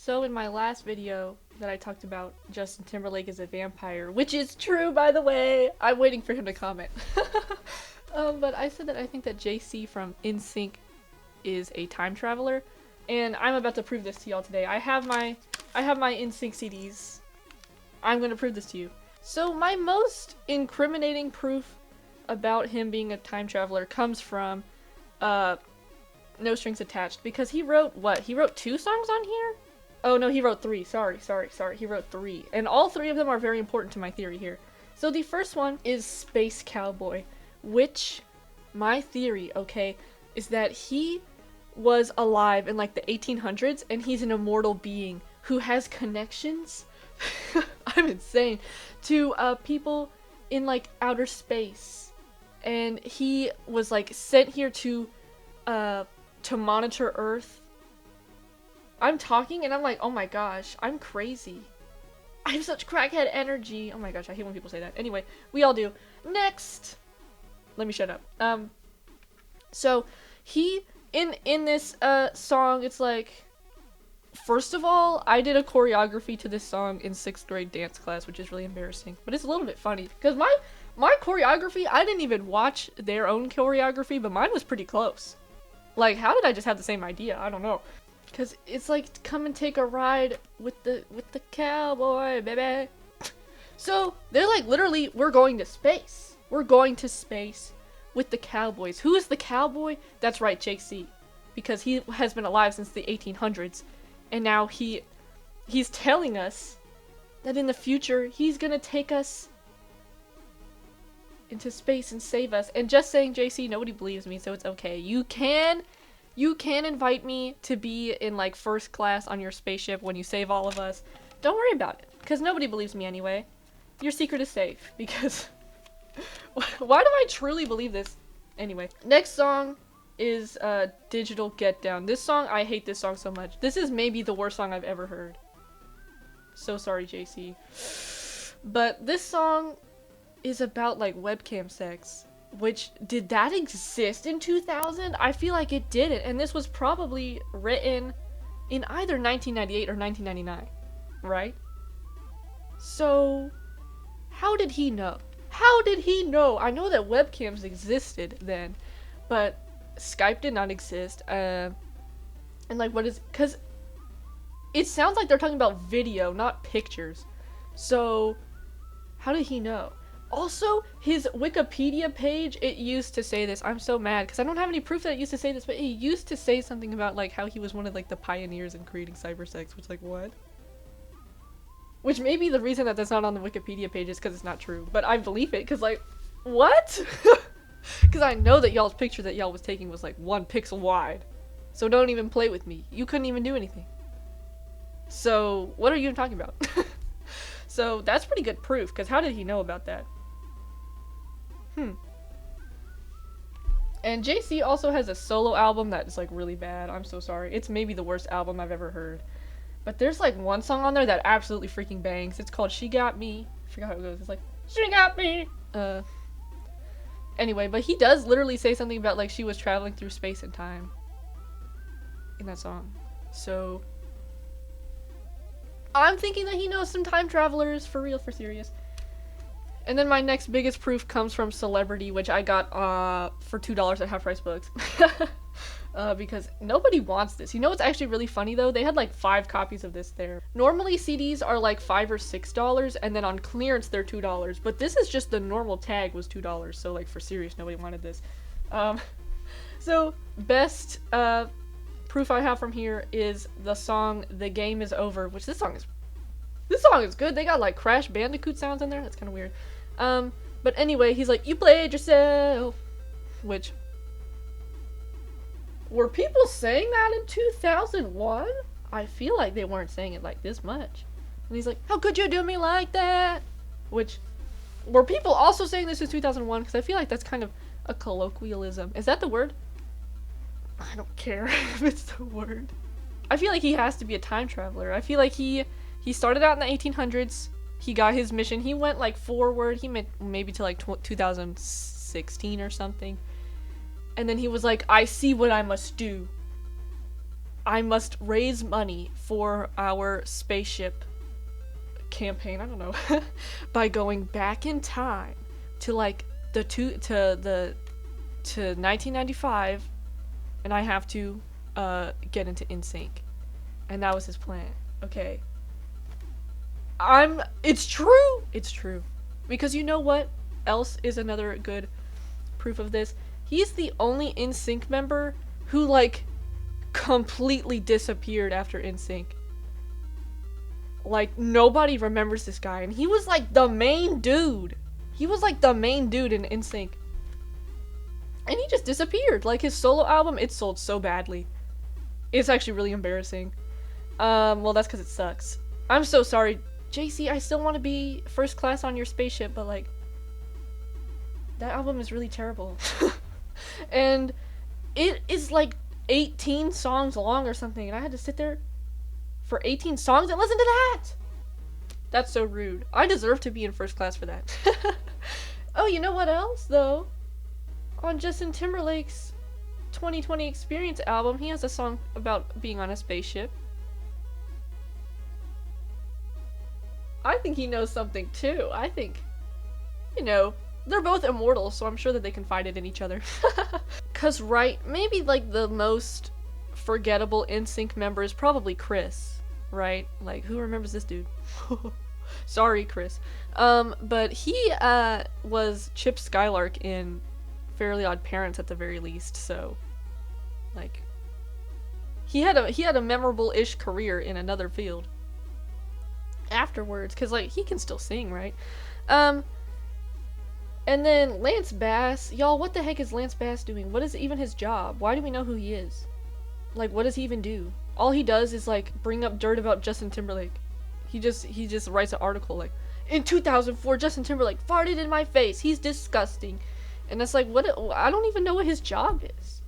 So in my last video that I talked about Justin Timberlake is a vampire, which is true by the way, I'm waiting for him to comment. But I said that I think that JC from NSYNC is a time traveler, and I'm about to prove this to y'all today. I have my NSYNC CDs. I'm gonna prove this to you. So my most incriminating proof about him being a time traveler comes from No Strings Attached, because he wrote what? He wrote 2 songs on here? Oh no, he wrote 3. Sorry. He wrote 3. And all 3 of them are very important to my theory here. So the first one is Space Cowboy, which my theory, okay, is that he was alive in like the 1800s and he's an immortal being who has connections I'm insane to people in like outer space, and he was like sent here to monitor Earth. I'm talking and I'm like, oh my gosh, I'm crazy. I have such crackhead energy. Oh my gosh, I hate when people say that. Anyway, we all do. Next, let me shut up. So he in this song, it's like, first of all, I did a choreography to this song in 6th grade dance class, which is really embarrassing, but it's a little bit funny because my choreography, I didn't even watch their own choreography, but mine was pretty close. Like, how did I just have the same idea? I don't know. Because it's like, come and take a ride with the cowboy, baby. So they're like, literally, we're going to space. We're going to space with the cowboys. Who is the cowboy? That's right, JC. Because he has been alive since the 1800s. And now he's telling us that in the future, he's gonna take us into space and save us. And just saying, JC, nobody believes me, so it's okay. You can invite me to be in like 1st class on your spaceship when you save all of us. Don't worry about it, because nobody believes me anyway. Your secret is safe, because why do I truly believe this? Anyway, next song is Digital Get Down. This song, I hate this song so much. This is maybe the worst song I've ever heard. So sorry, JC. But this song is about like webcam sex. Which, did that exist in 2000? I feel like it didn't, and this was probably written in either 1998 or 1999, right? So, how did he know? How did he know? I know that webcams existed then, but Skype did not exist, and like, what is, because it sounds like they're talking about video, not pictures. So, how did he know? Also, his Wikipedia page, it used to say this. I'm so mad because I don't have any proof that it used to say this, but it used to say something about like how he was one of like the pioneers in creating cybersex, which, like, what? Which may be the reason that that's not on the Wikipedia page is because it's not true, but I believe it because, like, what? Because I know that y'all's picture that y'all was taking was like 1 pixel wide, so don't even play with me. You couldn't even do anything. So what are you even talking about? So that's pretty good proof, because how did he know about that? And JC also has a solo album that is like really bad. I'm so sorry. It's maybe the worst album I've ever heard. But there's like one song on there that absolutely freaking bangs. It's called She Got Me. I forgot how it goes. It's like, she got me. Anyway, but he does literally say something about like she was traveling through space and time in that song. So I'm thinking that he knows some time travelers, for real, for serious. And then my next biggest proof comes from Celebrity, which I got for $2 at Half Price Books. Because nobody wants this. You know what's actually really funny though? They had like 5 copies of this there. Normally CDs are like $5 or $6, and then on clearance they're $2. But this is just the normal tag was $2, so like for serious, nobody wanted this. So best proof I have from here is the song "The Game Is Over," which this song is good. They got like Crash Bandicoot sounds in there. That's kind of weird. But anyway, he's like, you played yourself, which, were people saying that in 2001? I feel like they weren't saying it like this much. And he's like, how could you do me like that? Which, were people also saying this in 2001? Because I feel like that's kind of a colloquialism. Is that the word? I don't care if it's the word. I feel like he has to be a time traveler. I feel like he started out in the 1800s. He got his mission. He went like forward. He went maybe to like 2016 or something. And then he was like, I see what I must do. I must raise money for our spaceship campaign, I don't know, by going back in time to like to 1995, and I have to get into NSYNC. And that was his plan. Okay. It's true. It's true. Because you know what else is another good proof of this? He's the only NSYNC member who like completely disappeared after NSYNC. Like nobody remembers this guy, and he was like the main dude. He was like the main dude in NSYNC. And he just disappeared. Like his solo album, it sold so badly. It's actually really embarrassing. Well, that's because it sucks. I'm so sorry, JC. I still want to be first class on your spaceship, but like, that album is really terrible. And it is like 18 songs long or something, and I had to sit there for 18 songs and listen to that. That's so rude. I deserve to be in first class for that. Oh, you know what else though? On Justin Timberlake's 2020 Experience album, he has a song about being on a spaceship. I think he knows something too. I think, you know, they're both immortal, so I'm sure that they confided in each other. Cause right, maybe like the most forgettable NSYNC member is probably Chris, right? Like, who remembers this dude? Sorry, Chris. But he was Chip Skylark in Fairly Odd Parents at the very least, so like he had a memorable-ish career in another field afterwards, because like he can still sing, right? And then Lance Bass, y'all, what the heck is Lance Bass doing? What is even his job? Why do we know who he is? Like, what does he even do? All he does is like bring up dirt about Justin Timberlake. He just writes an article like, in 2004 Justin Timberlake farted in my face, he's disgusting. And it's like, what? I don't even know what his job is.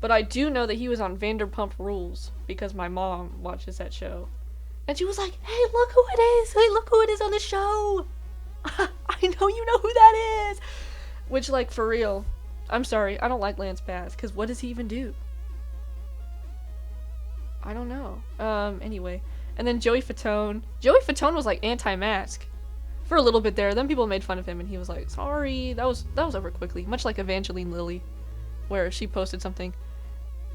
But I do know that he was on Vanderpump Rules because my mom watches that show. And she was like, hey, look who it is! Hey, look who it is on the show! I know you know who that is! Which, like, for real, I'm sorry, I don't like Lance Bass, because what does he even do? I don't know. Anyway. And then Joey Fatone. Joey Fatone was, like, anti-mask for a little bit there. Then people made fun of him, and he was like, sorry. That was over quickly. Much like Evangeline Lilly, where she posted something,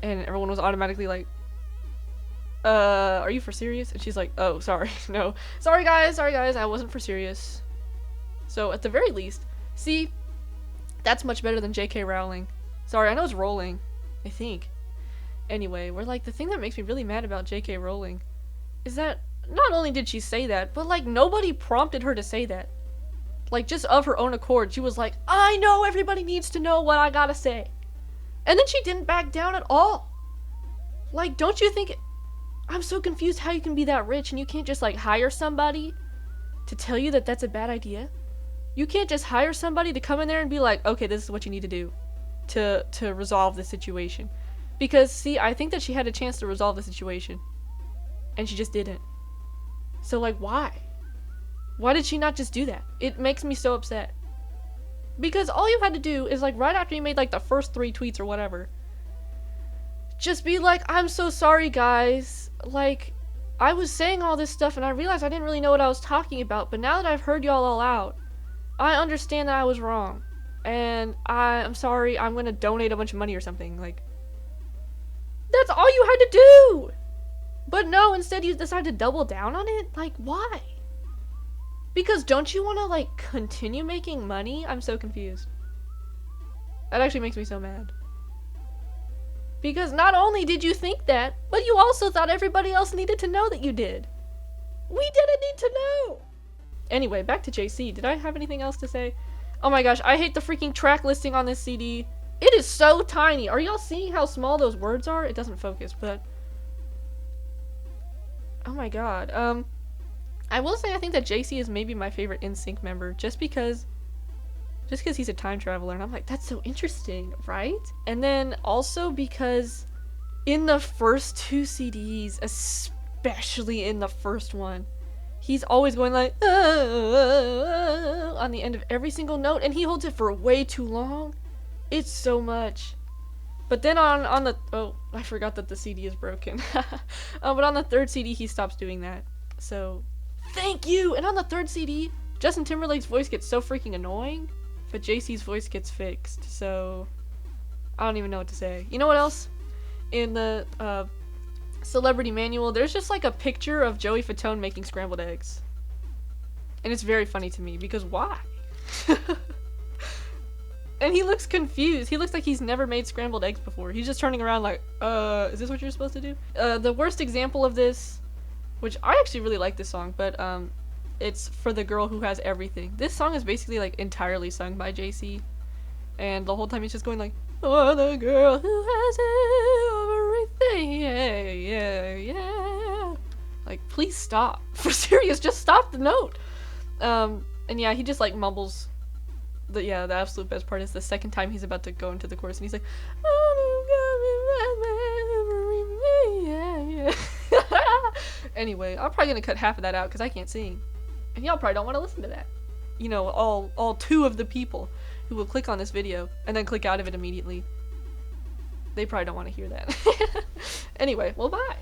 and everyone was automatically like, are you for serious? And she's like, oh, sorry, no. Sorry guys, I wasn't for serious. So, at the very least, see, that's much better than J.K. Rowling. Sorry, I know it's rolling, I think. Anyway, we're like, the thing that makes me really mad about J.K. Rowling is that not only did she say that, but like, nobody prompted her to say that. Like, just of her own accord, she was like, I know everybody needs to know what I gotta say. And then she didn't back down at all. Like, don't you think... I'm so confused how you can be that rich and you can't just, like, hire somebody to tell you that that's a bad idea. You can't just hire somebody to come in there and be like, okay, this is what you need to do to resolve the situation. Because, see, I think that she had a chance to resolve the situation. And she just didn't. So, like, why? Why did she not just do that? It makes me so upset. Because all you had to do is, like, right after you made, like, the first 3 tweets or whatever, just be like, I'm so sorry, guys. Like, I was saying all this stuff and I realized I didn't really know what I was talking about, but now that I've heard y'all all out, I understand that I was wrong. And I'm sorry, I'm gonna donate a bunch of money or something. Like, that's all you had to do! But no, instead you decide to double down on it? Like, why? Because don't you want to, like, continue making money? I'm so confused. That actually makes me so mad. Because not only did you think that, but you also thought everybody else needed to know that you did. We didn't need to know! Anyway, back to JC. Did I have anything else to say? Oh my gosh, I hate the freaking track listing on this CD. It is so tiny. Are y'all seeing how small those words are? It doesn't focus, but... Oh my god. I will say I think that JC is maybe my favorite NSYNC member, just because he's a time traveler, and I'm like, that's so interesting, right? And then also because in the first 2 CDs, especially in the first one, he's always going like, on the end of every single note, and he holds it for way too long. It's so much. But then on the, oh, I forgot that the CD is broken. But on the third CD, he stops doing that. So, thank you! And on the third CD, Justin Timberlake's voice gets so freaking annoying, but JC's voice gets fixed. So, I don't even know what to say. You know what else? In the celebrity manual, there's just like a picture of Joey Fatone making scrambled eggs. And it's very funny to me, because why? And he looks confused. He looks like he's never made scrambled eggs before. He's just turning around like, is this what you're supposed to do? The worst example of this, which I actually really like this song, but it's For the Girl Who Has Everything. This song is basically like entirely sung by JC. And the whole time he's just going like, oh, the girl who has everything, yeah, yeah, yeah. Like, please stop. For serious, just stop the note. And yeah, he just like mumbles. The absolute best part is the second time he's about to go into the chorus and he's like, oh, yeah, yeah. Anyway, I'm probably gonna cut half of that out because I can't sing. And y'all probably don't want to listen to that. You know, all two of the people who will click on this video and then click out of it immediately. They probably don't want to hear that. Anyway, well, bye.